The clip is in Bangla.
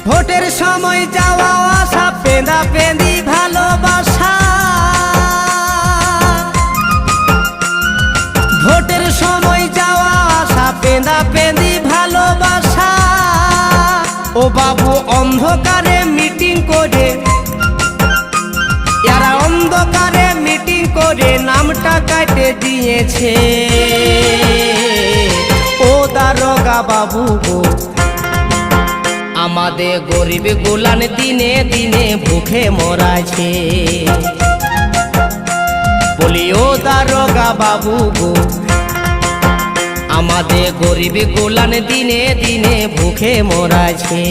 ভোটের সময় যাওয়া আসা পেঁদা পেঁদি ভালোবাসা, ভোটের সময় যাওয়া আসা পেঁদা পেঁদি ভালোবাসা। ও বাবু অন্ধকারে মিটিং করে, এরা অন্ধকারে মিটিং করে নামটা কাটে দিয়েছে। ও দারোগা বাবু গো, আমাদের গরিব গোলান দিনে দিনে ভুখে মরাছে। বলি ও দারোগা বাবু গো, আমাদের গরিব গোলান দিনে দিনে ভুখে মরাছে।